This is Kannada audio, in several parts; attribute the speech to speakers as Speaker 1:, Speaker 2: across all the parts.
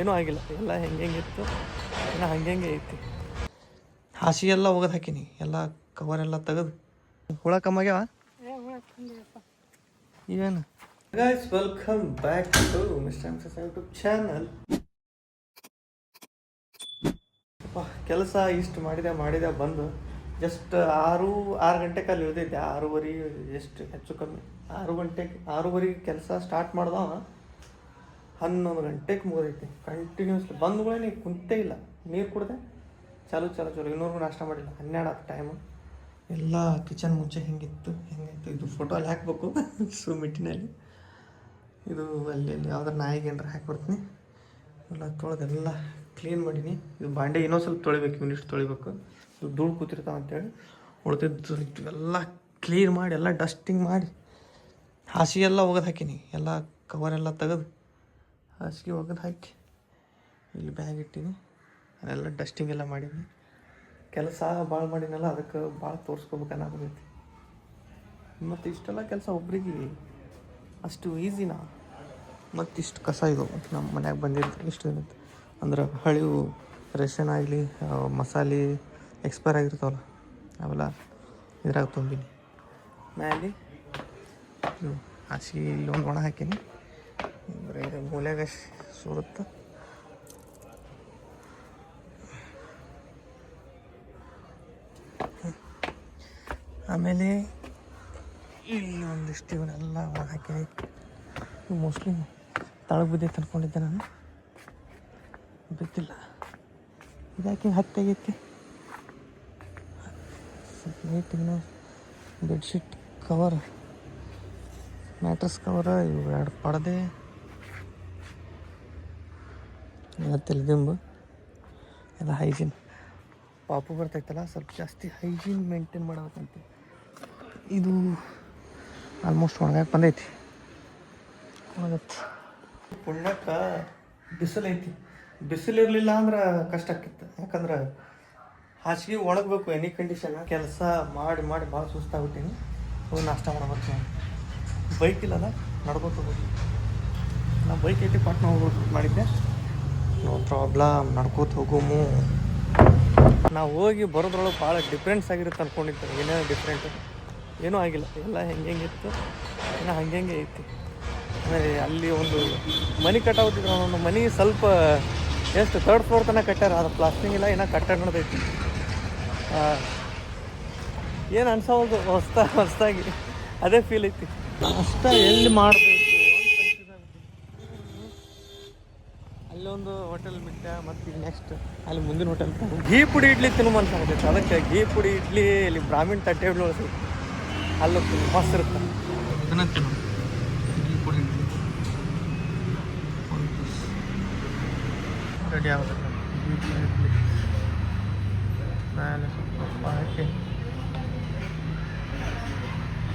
Speaker 1: ಏನೂ ಆಗಿಲ್ಲ, ಎಲ್ಲ ಹೆಂಗಿತ್ತು ಏನೋ ಹಂಗೆ ಐತಿ. ಹಾಸಿಗೆ ಎಲ್ಲ ಒಗದು ಹಾಕೀನಿ, ಎಲ್ಲ ಕವರೆಲ್ಲ ತೆಗೆದು. ಹುಳ ಕಮ್ಮಾಗ್ಯಾವ ಏನು. Guys, welcome back to mister Mrs YouTube channel. ಕೆಲಸ ಇಷ್ಟು ಮಾಡಿದೆ ಬಂದು ಜಸ್ಟ್ 6 ಗಂಟೆಗೆ ಅಲ್ಲಿ ಇಳಿದಿದ್ದೆ. 6:30 ಎಷ್ಟು ಹೆಚ್ಚು ಕಮ್ಮಿ 6:30 ಕೆಲಸ ಸ್ಟಾರ್ಟ್ ಮಾಡ್ದವ 11 ಗಂಟೆಗೆ ಮುಗಿದೈತಿ. ಕಂಟಿನ್ಯೂಸ್ಲಿ ಬಂದ್ಗಳೇ ಕುಂತೇ ಇಲ್ಲ. ನೀರು ಕುಡ್ದೆ ಚಾಲು ಇನ್ನೂರು ನಾಷ್ಟ ಮಾಡಿಲ್ಲ. 12 ಆದ ಟೈಮು. ಎಲ್ಲ ಕಿಚನ್ ಮುಂಚೆ ಹೆಂಗಿತ್ತು ಇದು ಫೋಟೋ ಅಲ್ಲಿ ಹಾಕ್ಬೇಕು ಮಿಟ್ಟಿನಲ್ಲಿ. ಇದು ಅಲ್ಲಿ ಯಾವ್ದಾರು ನಾಯಿಗೆ ಏನಾರ ಹಾಕ್ಬಿಡ್ತೀನಿ. ಎಲ್ಲ ತೊಳೆದೆಲ್ಲ ಕ್ಲೀನ್ ಮಾಡೀನಿ. ಇದು ಬಾಂಡೆ ಇನ್ನೊಂದು ಸ್ವಲ್ಪ ತೊಳಿಬೇಕು, ಇವ್ನಿಷ್ಟು ತೊಳಿಬೇಕು. ಇದು ಧೂಳು ಕೂತಿರ್ತಾವೆ ಅಂತೇಳಿ ಉಳ್ದಿದ್ದು ಎಲ್ಲ ಕ್ಲೀನ್ ಮಾಡಿ ಎಲ್ಲ ಡಸ್ಟಿಂಗ್ ಮಾಡಿ ಹಾಸಿಗೆ ಎಲ್ಲ ಒಗೆದು ಹಾಕೀನಿ. ಎಲ್ಲ ಕವರೆಲ್ಲ ತೆಗೆದು ಹಾಸಿಗೆ ಒಗೆದು ಹಾಕಿ ಇಲ್ಲಿ ಬ್ಯಾಗ್ ಇಟ್ಟೀನಿ. ಅದೆಲ್ಲ ಡಸ್ಟಿಂಗ್ ಎಲ್ಲ ಮಾಡೀನಿ. ಕೆಲಸ ಭಾಳ ಮಾಡಿನಲ್ಲ, ಅದಕ್ಕೆ ಭಾಳ ತೋರಿಸ್ಕೋಬೇಕನ್ನಾಗೈತಿ. ಮತ್ತು ಇಷ್ಟೆಲ್ಲ ಕೆಲಸ ಒಬ್ರಿಗೆ ಅಷ್ಟು ಈಸಿನಾ? ಮತ್ತು ಇಷ್ಟು ಕಸ ಇದು ನಮ್ಮ ಮನ್ಯಾಗ ಬಂದಿದ್ದು ಇಷ್ಟು ದಿನದ್ದು. ಅಂದ್ರೆ ಹಳಿವು ರೇಷನ್ ಆಗಲಿ ಮಸಾಲೆ ಎಕ್ಸ್ಪೈರ್ ಆಗಿರ್ತಾವಲ್ಲ ಅವೆಲ್ಲ ಇದ್ರಾಗ ತುಂಬಿನಿ. ಮ್ಯಾಲೆ ಹಾಸಿಗೆ ಇಲ್ಲಿ ಒಂದು ಒಣ ಹಾಕೀನಿ. ಇದು ಮೂಲೆಯಾಗ ಸುಡುತ್ತೆ. ಆಮೇಲೆ ಇಲ್ಲಿ ಒಂದಿಷ್ಟು ಇವನ್ನೆಲ್ಲ ಒಣ ಹಾಕಿ ಮೋಸ್ಟ್ಲಿ ತಳಗೆ ಬಿದ್ದೈತೆ ಅಂದ್ಕೊಂಡಿದ್ದೆ ನಾನು. ಬಿದ್ದಿಲ್ಲ. ಇದಾಕೆ ಹತ್ತಾಗೈತಿ. ನೀಟಿನ ಬೆಡ್ಶೀಟ್ ಕವರ್, ಮ್ಯಾಟ್ರಸ್ ಕವರ್, ಇವು 2 ಪರದೆ, ತಲೆದಿಂಬು ಎಲ್ಲ ಹೈಜೀನ್. ಪಾಪು ಬರ್ತೈತಲ್ಲ, ಸ್ವಲ್ಪ ಜಾಸ್ತಿ ಹೈಜೀನ್ ಮೇಂಟೈನ್ ಮಾಡಬೇಕಂತ. ಇದು ಆಲ್ಮೋಸ್ಟ್ ಒಣಗಾಕ ಬಂದೈತಿ. ಪುಣ್ಯಕ್ಕೆ ಬಿಸಿಲೈತಿ. ಬಿಸಿಲಿರಲಿಲ್ಲ ಅಂದ್ರೆ ಕಷ್ಟ ಆಕಿತ್ತು. ಯಾಕಂದ್ರೆ ಹಾಸಿಗೆ ಒಣಗಬೇಕು ಎನಿ ಕಂಡೀಷನ್. ಕೆಲಸ ಮಾಡಿ ಭಾಳ ಸುಸ್ತಾಗ್ಬಿಟ್ಟೀನಿ. ಹೋಗಿ ನಾಷ್ಟ ಮಾಡ್ಬೇಕು. ನಾನು ಬೈಕ್ ಇಲ್ಲದ, ನಡ್ಕೋತ ಹೋಗ್ಬೇಕು. ನಾವು ಬೈಕ್ ಐತಿ ಪಟ್ನ ಹೋಗ್ಬೇಕು ಮಾಡಿದ್ದೆ. ನೋ ಪ್ರಾಬ್ಲಮ್, ನಡ್ಕೋತ ಹೋಗೋಮು. ನಾವು ಹೋಗಿ ಬರೋದ್ರೊಳಗೆ ಭಾಳ ಡಿಫ್ರೆನ್ಸ್ ಆಗಿರುತ್ತೆ ಅಂದ್ಕೊಂಡಿದ್ದೆ. ಏನೇನೋ ಡಿಫ್ರೆಂಟ್ ಏನೂ ಆಗಿಲ್ಲ, ಎಲ್ಲ ಹೆಂಗಿತ್ತು ಏನೋ ಹಂಗೆ ಐತಿ. ಆಮೇಲೆ ಅಲ್ಲಿ ಒಂದು ಮನೆ ಕಟ್ಟಾಗುತ್ತಿದ್ರು. ಒಂದು ಮನೆ ಸ್ವಲ್ಪ ಎಷ್ಟು 3rd ಫ್ಲೋರ್ ತನಕ ಕಟ್ಟಾರ. ಅದು ಪ್ಲಾಸ್ಟಿಂಗ್ ಇಲ್ಲ, ಏನೋ ಕಟ್ಟಡ ನಡೆದೈತಿ. ಏನು ಅನ್ಸೋದು ಹೊಸ್ದಾಗಿ ಅದೇ ಫೀಲ್ ಐತಿ. ಅಷ್ಟ ಎಲ್ಲಿ ಮಾಡಬೇಕು ಅಂತ ಅಲ್ಲೊಂದು ಹೋಟೆಲ್ ಬಿಟ್ಟೆ. ಮತ್ತು ಈಗ ನೆಕ್ಸ್ಟ್ ಅಲ್ಲಿ ಮುಂದಿನ ಹೋಟೆಲ್ ಘೀ ಪುಡಿ ಇಡ್ಲಿ ತಿನ್ನೋ ಮನ್ಸಾಗೈತೆ. ಅದಕ್ಕೆ ಘೀ ಪುಡಿ ಇಡ್ಲಿ ಇಲ್ಲಿ ಬ್ರಾಹ್ಮಣ ತಟ್ಟೆ ಸಿಗುತ್ತೆ. ಅಲ್ಲಿ ಮಸ್ತ್ ಇರುತ್ತೆ. ಇದನ್ನ ತಿನ್ನೋ ಘೀ ಪುಡಿ ಇಡ್ಲಿ ರೆಡಿ ಆಗುತ್ತೆ. ಘೀ ಪುಡಿ ಇಡ್ಲಿ ಮೇಲೆ ಸ್ವಲ್ಪ ತುಪ್ಪ ಹಾಕಿ,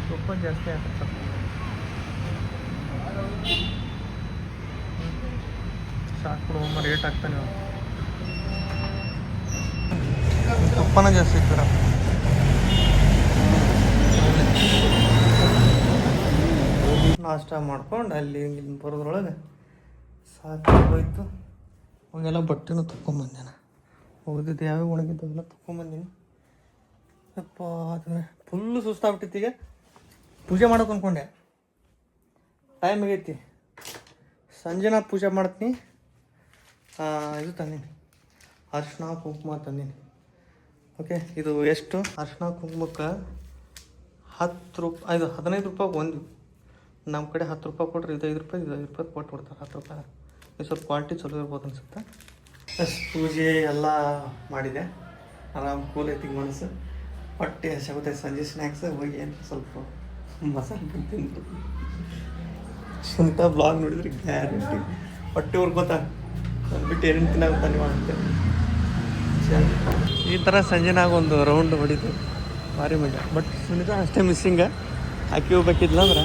Speaker 1: ತುಪ್ಪ ಜಾಸ್ತಿ ಹಾಕುತ್ತೆ. ಸಾಕು ಬಿಡು, ರೇಟ್ ಆಗ್ತಾನೆ. ತುಪ್ಪನ ಜಾಸ್ತಿ ಇರ್ತೀರ. ನಾಷ್ಟ ಮಾಡ್ಕೊಂಡು ಅಲ್ಲಿ ಬರೋದ್ರೊಳಗೆ ಸಾಕು ಹೋಯ್ತು. ಅವಾಗೆಲ್ಲ ಬಟ್ಟೆನೂ ತೊಗೊಂಬಂದೆ. ನಾನು ಹೋಗಿದ್ದು ಯಾವ್ಯಾವ ಒಣಗಿದ್ದವೆಲ್ಲ ತೊಗೊಂಬಂದಿನಿ. ಅಪ್ಪ ಅದು ಫುಲ್ಲು ಸುಸ್ತಾಗ್ಬಿಟ್ಟಿತ್ತು. ಈಗ ಪೂಜೆ ಮಾಡೋಕೆ ಅಂದ್ಕೊಂಡೆ. ಟೈಮ್ ಆಗೈತಿ. ಸಂಜೆನ ಪೂಜೆ ಮಾಡ್ತೀನಿ. ಇದು ತಂದೀನಿ, ಅರಿಶಿನ ಕುಂಕುಮ ತಂದೀನಿ. ಓಕೆ, ಇದು ಎಷ್ಟು ಅರಿಶಿನ ಕುಂಕುಮಕ್ಕೆ 10 ರೂಪಾಯಿ. ಇದು 15 ರೂಪಾಯಿಗೆ ಒಂದು. ನಮ್ಮ ಕಡೆ 10 ರೂಪಾಯಿ ಕೊಟ್ಟರೆ ಇದು 5 ರೂಪಾಯಿ, ಇದು 5 ರೂಪಾಯಿ ಕೊಟ್ಟು ಬಿಡ್ತಾರೆ. 10 ರೂಪಾಯಿ ಇದು ಸ್ವಲ್ಪ ಕ್ವಾಲಿಟಿ ಚಲೋ ಇರ್ಬೋದು ಅನ್ಸುತ್ತೆ. ಅಷ್ಟು ಪೂಜೆ ಎಲ್ಲ ಮಾಡಿದೆ. ಆರಾಮ್ ಕೂಲ್ ಐತಿ ಮನಸ್ಸು. ಹೊಟ್ಟೆ ಹಸಿಗುತ್ತೆ. ಸಂಜೆ ಸ್ನ್ಯಾಕ್ಸ್ ಹೋಗಿ ಏನು ಸ್ವಲ್ಪ ಮಸಾಲೆ ತಿಂದು ಸ್ವಂತ ಬ್ಲಾಗ್ ನೋಡಿದ್ರೆ ಗ್ಯಾರಂಟಿ ಹೊಟ್ಟೆ ಉರ್ಕೋತ ಬಿಟ್ಟು ಏನೇನು ತಿನ್ನಾಗುತ್ತಾ ನೀವು ಅಂತ. ಈ ಥರ ಸಂಜೆನಾಗ ಒಂದು ರೌಂಡ್ ಹೊಡಿತು, ಭಾರಿ ಮಜಾ. ಬಟ್ ಸುನೀತಾ ಅಷ್ಟೇ ಮಿಸ್ಸಿಂಗ. ಹಾಕಿ ಹೋಗ್ಬೇಕಿದ್ಲ ಅಂದ್ರೆ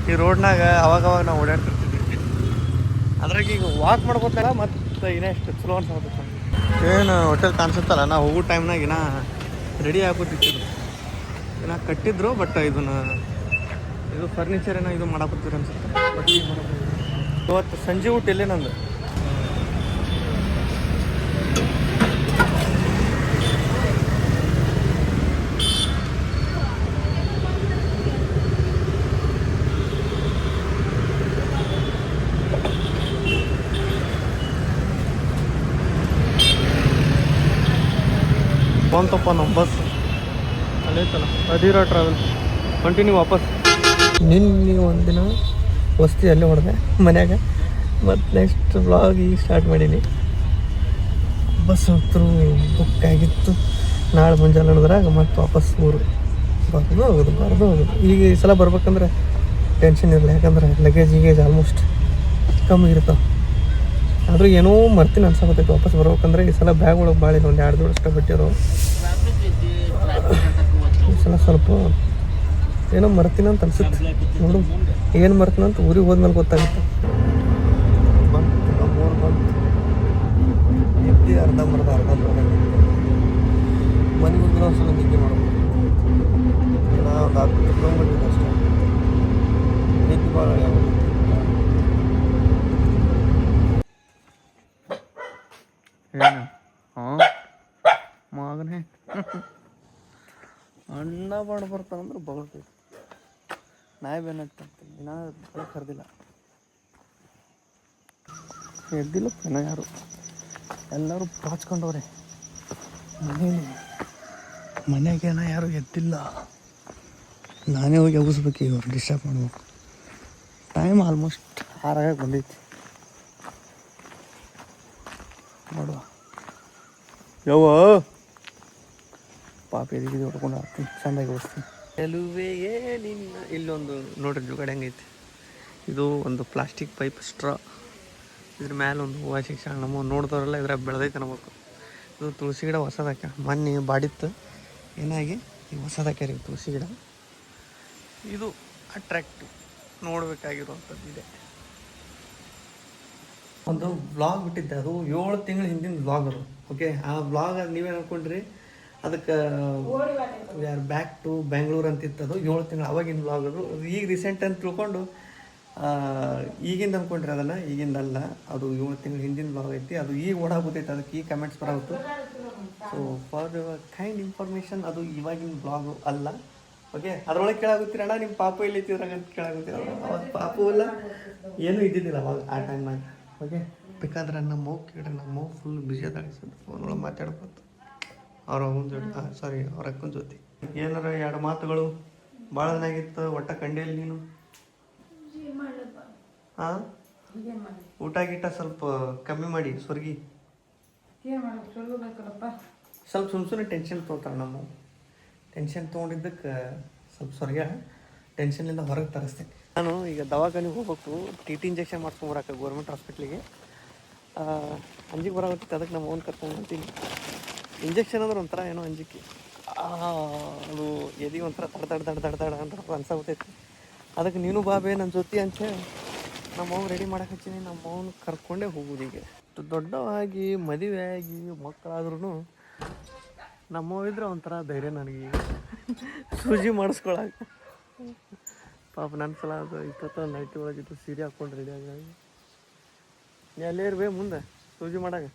Speaker 1: ಈ ರೋಡ್ನಾಗ ಅವಾಗವಾಗ ನಾವು ಓಡಾಡ್ತಿರ್ತಿದ್ವಿ. ಅದ್ರಾಗ ಈಗ ವಾಕ್ ಮಾಡ್ಕೋತಾರ ಮತ್ತು ಇನ್ನೆಷ್ಟು ಚಲೋ ಅನ್ಸೋದು. ಏನು ಹೋಟೆಲ್ ಕಾಣಿಸುತ್ತಲ್ಲ, ನಾವು ಹೋಗೋ ಟೈಮ್ನಾಗ ಏನೋ ರೆಡಿ ಹಾಕೋತಿದ್ರು. ಏನೋ ಕಟ್ಟಿದ್ರು. ಬಟ್ ಇದು ಫರ್ನಿಚರ್ ಏನೋ ಇದು ಮಾಡಾಕೋತಿದ್ರು ಅನ್ಸುತ್ತೆ. ಬಟ್ ಇವತ್ತು ಸಂಜೆ ಊಟ ಇಲ್ಲೇ ನಂದು ಬಂತಪ್ಪ ನಮ್ಮ ಬಸ್ ಅಲ್ಲೈತಲ್ಲ ಅಧೀರ ಟ್ರಾವೆಲ್ ಕಂಟಿನ್ಯೂ ವಾಪಸ್. ನಿನ್ನೆ ಒಂದಿನ ವಸ್ತಿ ಅಲ್ಲೇ ಹೊಡೆದೆ ಮನ್ಯಾಗ. ಮತ್ತು ನೆಕ್ಸ್ಟ್ ವ್ಲಾಗ್ ಈಗ ಸ್ಟಾರ್ಟ್ ಮಾಡೀನಿ. ಬಸ್ ಅಂತೂ ಬುಕ್ ಆಗಿತ್ತು. ನಾಳೆ ಮುಂಜಾನೆ ನಡೆದ್ರಾಗ ಮತ್ತು ವಾಪಸ್ ಊರು ಬರೋದು ಹೋಗೋದು. ಈಗ ಈ ಸಲ ಬರ್ಬೇಕಂದ್ರೆ ಟೆನ್ಷನ್ ಇರಲಿ, ಯಾಕಂದ್ರೆ ಲಗೇಜ್ ಆಲ್ಮೋಸ್ಟ್ ಕಮ್ಮಿ ಇರ್ತಾವೆ. ಆದರೂ ಏನೋ ಮರ್ತೀನಿ ಅನ್ಸಕತ್ತೈತೆ ವಾಪಸ್ ಬರ್ಬೇಕಂದ್ರೆ. ಈ ಸಲ ಬ್ಯಾಗ್ ಒಳಗೆ ಭಾಳ ಒಂದು 2 ಜೋಡಿ ಅಷ್ಟೇ ಬಟ್ಟಿರೋ. ಈ ಸಲ ಸ್ವಲ್ಪ ಏನೋ ಮರ್ತೀನಿ ಅಂತ ಅನ್ಸುತ್ತೆ. ನೋಡು ಏನು ಮರ್ತೀನಿ ಅಂತ ಊರಿಗೆ ಹೋದ್ಮೇಲೆ ಗೊತ್ತಾಗುತ್ತೆ. ಬಂತು ನಮ್ಮೂರು ಬಂತು. ನಿದ್ದೆ ಅರ್ಧಂಬರ್ಧ ಮನೆಗೆ ಹೋಗಿರೋ ಒಂದ್ಸಲ ನಿದ್ದೆ ಮಾಡ್ಬೋದು. ನಾವು ಒಂದು 10 ಕಿಲೋಮೀಟರ್ ಅಷ್ಟೇ. ನಿದ್ದೆ ಭಾಳ ಏನು ಹಾಂ ಮಗನೇ ಅಣ್ಣ ಬಾಡ ಬರ್ತಾನಂದ್ರೆ ಬಗಳ್ತೈತಿ. ನಾಯಿ ಬೇನಾಗ್ತಂತೀನಿ ಇನ್ನೂ ಬೆಳಗ್ಗೆ ಕರೆದಿಲ್ಲ, ಎದ್ದಿಲ್ಲ ಪೇನ ಯಾರು. ಎಲ್ಲರೂ ಪಾಚ್ಕೊಂಡವ್ರೆ ಮನೆಗೇನ ಯಾರು ಎದ್ದಿಲ್ಲ. ನಾನೇ ಹೋಗಿ ಎಬ್ಬಿಸ್ಬೇಕು. ಈಗ ಅವ್ರು ಡಿಸ್ಟರ್ಬ್ ಮಾಡ್ಬೇಕು. ಟೈಮ್ ಆಲ್ಮೋಸ್ಟ್ 6 ಬಂದೈತಿ. ನೋಡುವ ಯವ್ವ ಪಾಪ ಎದಿಗೆ ಹೊಡ್ಕೊಂಡು ಹಾಕ್ತೀನಿ, ಚೆಂದಾಗಿ ಓಡಿಸ್ತೀನಿ. ಎಲುವೆಯೇ ನಿನ್ನ. ಇಲ್ಲೊಂದು ನೋಡ್ರಿ ಜುಗಾಡಿ ಹೆಂಗೈತಿ. ಇದು ಒಂದು ಪ್ಲಾಸ್ಟಿಕ್ ಪೈಪ್ ಸ್ಟ್ರಾ. ಇದ್ರ ಮೇಲೆ ಒಂದು ಹೂವು ಶಿಕ್ಷಣ ನಮ್ಮ ನೋಡಿದವರೆಲ್ಲ ಇದ್ರಾಗ ಬೆಳೆದೈತೆ ಅನ್ಬೇಕು. ಇದು ತುಳಸಿ ಗಿಡ ಹೊಸದಾಕ್ಯ ಮೊನ್ನೆ ಬಾಡಿತ್ತು ಏನಾಗಿ ಈಗ ಹೊಸದಾಕ್ಯಾರ ತುಳಸಿ ಗಿಡ. ಇದು ಅಟ್ರಾಕ್ಟಿವ್ ನೋಡಬೇಕಾಗಿರುವಂಥದ್ದು ಇದೆ. ಒಂದು ವ್ಲಾಗ್ ಬಿಟ್ಟಿದ್ದೆ, ಅದು 7 ತಿಂಗಳ ಹಿಂದಿನ ವ್ಲಾಗ್ ಅದು. ಓಕೆ, ಆ ವ್ಲಾಗ್ ನೀವೇನು ಅನ್ಕೊಂಡ್ರಿ ಅದಕ್ಕೆ ಬ್ಯಾಕ್ ಟು ಬೆಂಗಳೂರು ಅಂತಿತ್ತು. ಅದು 7 ತಿಂಗಳು ಅವಾಗಿನ ವ್ಲಾಗ್ ಅದು. ಈಗ ರೀಸೆಂಟ್ ಅಂತ ತಿಳ್ಕೊಂಡು ಈಗಿಂದ ಅಂದ್ಕೊಂಡ್ರಿ ಅದನ್ನು. ಈಗಿಂದಲ್ಲ, ಅದು 7 ತಿಂಗಳು ಹಿಂದಿನ ವ್ಲಾಗ್ ಐತಿ. ಅದು ಈಗ ಓಡಾಗ್ಬಿಟ್ಟೈತೆ, ಅದಕ್ಕೆ ಈಗ ಕಮೆಂಟ್ಸ್ ಬರೋದು. ಸೊ ಫಾರ್ ಕೈಂಡ್ ಇನ್ಫಾರ್ಮೇಷನ್ ಅದು ಇವಾಗಿನ ವ್ಲಾಗು ಅಲ್ಲ. ಓಕೆ, ಅದರೊಳಗೆ ಕೇಳಾಗುತ್ತೀರಣ್ಣ ನಿಮ್ಮ ಪಾಪು ಎಲ್ಲಿತ್ತಿದ್ರಾಗ ಅಂತ ಕೇಳಾಗುತ್ತೀರ. ಅವಾಗ ಪಾಪು ಇಲ್ಲ ಏನೂ ಇದ್ದಿದ್ದಿಲ್ಲ ಅವಾಗ ಆ ಟೈಮ್ನಾಗ. ಓಕೆ, ಬೇಕಾದ್ರೆ ನಮ್ಮ ಮಗು ಕೇಳ್ರಿ, ನಮ್ಮ ಮಗು ಫುಲ್ ಬಿಜಿ ಅದಾಳೆ ಸರ್. ಫೋನ್ ಒಳಗೆ ಮಾತಾಡ್ಬೋದು ಅವ್ರ ಅಮ್ಮನ ಜೊತೆ, ಸಾರಿ ಅವ್ರ ಅಕ್ಕನ ಜೊತೆ. ಏನಾರ 2 ಮಾತುಗಳು ಭಾಳ ಚೆನ್ನಾಗಿತ್ತು. ಒಟ್ಟ ಕಂಡಿಲ್ಲ ನೀನು. ಹಾಂ, ಊಟ ಗೀಟ ಸ್ವಲ್ಪ ಕಮ್ಮಿ ಮಾಡಿ. ಸ್ವರ್ಗಿ ಸ್ವಲ್ಪ ಸುಮ್ಮನೆ ಟೆನ್ಷನ್ ತೊಗೊತಾರೆ. ನಮ್ಮ ಟೆನ್ಷನ್ ತೊಗೊಂಡಿದ್ದಕ್ಕೆ ಸ್ವಲ್ಪ ಸ್ವರ್ಗ ಟೆನ್ಷನ್ಲಿಂದ ಹೊರಗೆ ತರಿಸ್ತೇನೆ. ನಾನು ಈಗ ದವಾಖಾನೆಗೆ ಹೋಗ್ಬೇಕು. TT ಇಂಜೆಕ್ಷನ್ ಮಾಡ್ಸ್ಕೊಂಬರಕ್ಕೆ ಗೌರ್ಮೆಂಟ್ ಹಾಸ್ಪಿಟ್ಲಿಗೆ. ಅಂಜಿಗೆ ಬರಾಗತ್ತಿತ್ತು, ಅದಕ್ಕೆ ನಮ್ಮ ಓನ್ ಕರ್ಕೊಂಡ್ಬರ್ತೀನಿ. ಇಂಜೆಕ್ಷನ್ ಅಂದ್ರೆ ಒಂಥರ ಏನೋ ಅಂಜಿಕೆ. ಅದು ಎದಿ ಒಂಥರ ದಡ ಅಂತ ಅನ್ಸಾಗ್ತೈತಿ. ಅದಕ್ಕೆ ನೀನು ಬಾಬೇ ನನ್ನ ಜೊತೆ ಅಂತೇಳಿ ನಮ್ಮ ಅವ್ನು ರೆಡಿ ಮಾಡಕ್ಕೆ ಹಚ್ಚೀನಿ. ನಮ್ಮ ಅವ್ನು ಕರ್ಕೊಂಡೇ ಹೋಗೋದು. ಈಗ ದೊಡ್ಡವಾಗಿ ಮದುವೆ ಆಗಿ ಮಕ್ಕಳಾದ್ರೂ ನಮ್ಮವ್ ಇದ್ರೆ ಒಂಥರ ಧೈರ್ಯ ನನಗೆ. ಸೂಜಿ ಮಾಡಿಸ್ಕೊಳಕ್ಕೆ ಪಾಪ ನನ್ನ ಸಲ ಅದು 21 ನೈಟಿ ಒಳಗಿತ್ತು ಸೀರೆ ಹಾಕ್ಕೊಂಡು ರೆಡಿ ಆಗಿ ಎಲ್ಲೇ ಇರ್ಬೇ ಮುಂದೆ ಸೂಜಿ ಮಾಡಾಗ.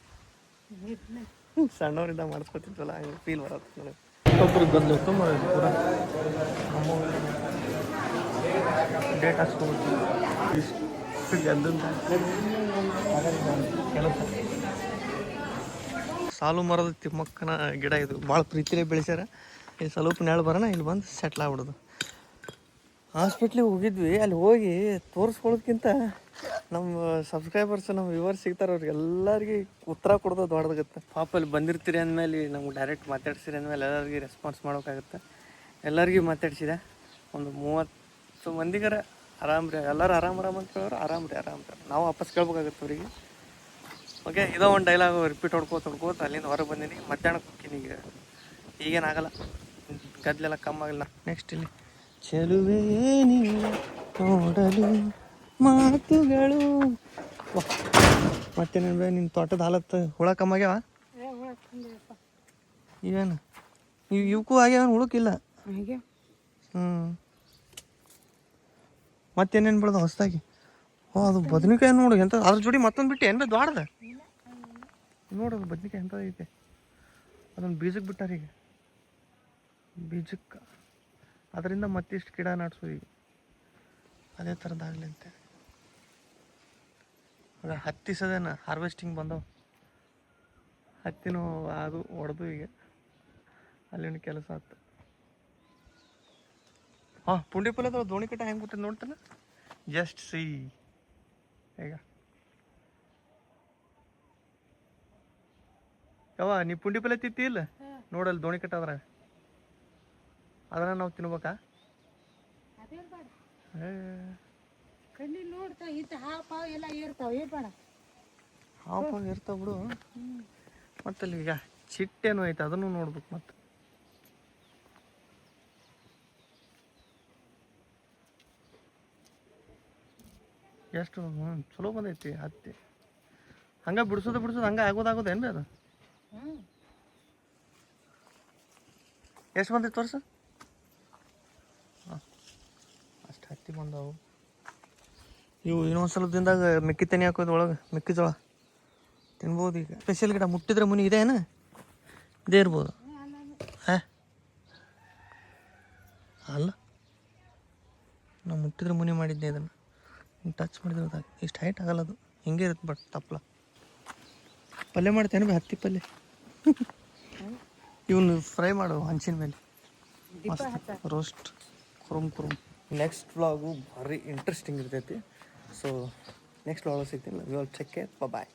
Speaker 1: ಸಣ್ಣವರಿಂದ ಮಾಡಿಸ್ಕೊತಿದ್ವಲ್ಲ, ಹಂಗೆ ಫೀಲ್ ಬರತ್ತೆ ನನಗೆ. ಒಬ್ಬರು ಗದ್ದಲು ತುಂಬ ಪೂರ ನಮ್ಮ ಡೇಟ್ ಹಾಕ್ಸ್ಕೊಬೇಕು. ಇಷ್ಟು ಗದ್ದಲ ಕೆಲಸ. ಸಾಲು ಮರದ ತಿಮ್ಮಕ್ಕನ ಗಿಡ ಇದು. ಭಾಳ ಪ್ರೀತಿಲೇ ಬೆಳೆಸ್ಯಾರ. ಇಲ್ಲಿ ಸ್ವಲ್ಪ ನೆರಳು ಬರೋಣ, ಇಲ್ಲಿ ಬಂದು ಸೆಟ್ಲ್ ಆಗ್ಬಿಡೋದು. ಹಾಸ್ಪಿಟ್ಲಿಗೆ ಹೋಗಿದ್ವಿ. ಅಲ್ಲಿ ಹೋಗಿ ತೋರಿಸ್ಕೊಳ್ಳೋದ್ಕಿಂತ ನಮ್ಮ ಸಬ್ಸ್ಕ್ರೈಬರ್ಸ್, ನಮ್ಮ ವ್ಯೂವರ್ಸ್ ಸಿಗ್ತಾರೆ, ಅವ್ರಿಗೆ ಎಲ್ಲರಿಗೆ ಉತ್ತರ ಕೊಡೋದು ದೊಡ್ಡದಾಗುತ್ತೆ. ಪಾಪ ಅಲ್ಲಿ ಬಂದಿರ್ತೀರಿ ಅಂದಮೇಲೆ ನಮ್ಗೆ ಡೈರೆಕ್ಟ್ ಮಾತಾಡ್ಸಿರಿ ಅಂದಮೇಲೆ ಎಲ್ಲರಿಗೆ ರೆಸ್ಪಾನ್ಸ್ ಮಾಡೋಕ್ಕಾಗುತ್ತೆ. ಎಲ್ಲರಿಗೂ ಮಾತಾಡ್ಸಿದೆ. ಒಂದು 30 ಮಂದಿಗಾರ ಆರಾಮ್ರಿ, ಎಲ್ಲರೂ ಆರಾಮ್ ಅಂತ ಕೇಳೋರು ಆರಾಮ್ರಿ. ನಾವು ವಾಪಸ್ ಕೇಳ್ಬೇಕಾಗತ್ತೆ ಅವರಿಗೆ. ಓಕೆ, ಇದೋ ಒಂದು ಡೈಲಾಗ್ ರಿಪೀಟ್ ಹೊಡ್ಕೋತ ಅಲ್ಲಿಂದ ಹೊರಗೆ ಬಂದೀನಿ. ಮಧ್ಯಾಹ್ನಕ್ಕೆ ಹೋಗ್ತೀನಿ. ಈಗೇನಾಗಲ್ಲ, ಗದ್ದಲೆಲ್ಲ ಕಮ್ಮಾಗಿಲ್ಲ. ನೆಕ್ಸ್ಟ್ ಇಲ್ಲಿ ಚೆಲುವೆಯೇ ನೀನು ನೋಡಲು ಮಾತುಗಳು. ಮತ್ತೇನೇನು ಬೇ ನಿನ್ನ ತೋಟದ ಹಾಲತ್ತು ಹುಳ ಕಮ್ಮಾಗ್ಯಾವ? ಇವೇನು ಇವಕ್ಕೂ ಆಗ್ಯಾವ, ಹುಳಕ್ಕಿಲ್ಲ? ಮತ್ತೇನೇನು ಬಿಡೋದು ಹೊಸದಾಗಿ? ಅದು ಬದನೆಕಾಯಿ ನೋಡು ಎಂತ. ಅದ್ರ ಜೋಡಿ ಮತ್ತೊಂದು ಬಿಟ್ಟು ಏನು ಬೇಕು ದ್ವಾಡದ? ನೋಡೋದು ಬದ್ನಿಕಾಯಿ ಎಂಥ ಐತೆ ಅದನ್ನು ಬೀಜಕ್ಕೆ ಬಿಟ್ಟಾರ ಈಗ ಬೀಜಕ್ಕೆ ಅದರಿಂದ ಮತ್ತಿಷ್ಟು ಗಿಡ ನಾಡ್ಸೋದು ಈಗ ಅದೇ ಥರದ್ದಾಗಲಿ ಅಂತೇಳಿ ಆಗ ಹತ್ತಿ ಸದೇನ ಹಾರ್ವೆಸ್ಟಿಂಗ್ ಬಂದವು ಹತ್ತಿನೂ ಅದು ಹೊಡೆದು ಈಗ ಅಲ್ಲಿನ ಕೆಲಸ ಆಯ್ತು. ಹಾಂ ಪುಂಡಿ ಪಲ್ಯದ ದೋಣಿ ಕಟ್ಟ ಹೆಂಗೆ ಬಿಟ್ಟಿದ್ದು ನೋಡ್ತಾನೆ ಜಸ್ಟ್ ಸಿ ಈಗ ಯಾವ ನೀ ಪುಂಡಿ ಪಲ್ಯ ತಿತ್ತಿ ಇಲ್ಲ ನೋಡಲ್ಲಿ ದೋಣಿ ಕಟ್ಟ ಅದನ್ನ ನಾವು ತಿನ್ಬೇಕಾ ಹಾಪ ಇರ್ತಾವ ಬಿಡು ಮತ್ತಲ್ಲಿ ಈಗ ಚಿಟ್ಟೇನು ಐತೆ ಅದನ್ನು ನೋಡ್ಬೇಕು ಮತ್ತೆ ಎಷ್ಟು ಚಲೋ ಬಂದೈತಿ ಹತ್ತಿ ಹಂಗೆ ಬಿಡ್ಸೋದು ಹಂಗೆ ಆಗೋದೇನು ಅದು ಎಷ್ಟು ಬಂದೈತೆ ತೋರ್ಸು ಹಾಂ ಅಷ್ಟು ಹತ್ತಿ ಬಂದವು ಇವು ಇನ್ನೊಂದು ಸ್ವಲ್ಪ ದಿನದಾಗ ಮೆಕ್ಕಿ ತನಿ ಹಾಕೋದು ಒಳಗೆ ಮೆಕ್ಕೆಜೋಳ ತಿನ್ಬೋದು ಈಗ ಸ್ಪೆಷಲ್ ಗಿಡ ಮುಟ್ಟಿದ್ರೆ ಮುನಿ ಇದೆ ಏನು ಇದೇ ಇರ್ಬೋದು ಹಾಂ ಅಲ್ಲ ನಾವು ಮುಟ್ಟಿದ್ರೆ ಮುನಿ ಮಾಡಿದ್ದೆ ಇದನ್ನು ಹಿಂಗೆ ಟಚ್ ಮಾಡಿದ್ರೆ ಅದಾಗ ಇಷ್ಟು ಹೈಟ್ ಆಗಲ್ಲ ಅದು ಹಿಂಗೆ ಇರುತ್ತೆ ಬಟ್ ತಪ್ಪಲ ಪಲ್ಯ ಮಾಡ್ತೇನೆ ಬಿ ಹತ್ತಿ ಪಲ್ಯ ಇವನು ಫ್ರೈ ಮಾಡು ಹಂಚಿನ ಮೇಲೆ ಮಸ್ತ್ ರೋಸ್ಟ್ ಕುರುಮ್ ನೆಕ್ಸ್ಟ್ ವ್ಲಾಗು ಭಾರಿ ಇಂಟ್ರೆಸ್ಟಿಂಗ್ ಇರ್ತೈತಿ ಸೊ ನೆಕ್ಸ್ಟ್ ವ್ಲಾಗ್ ಸಿಗ್ತೀನಿ. Will check it bye.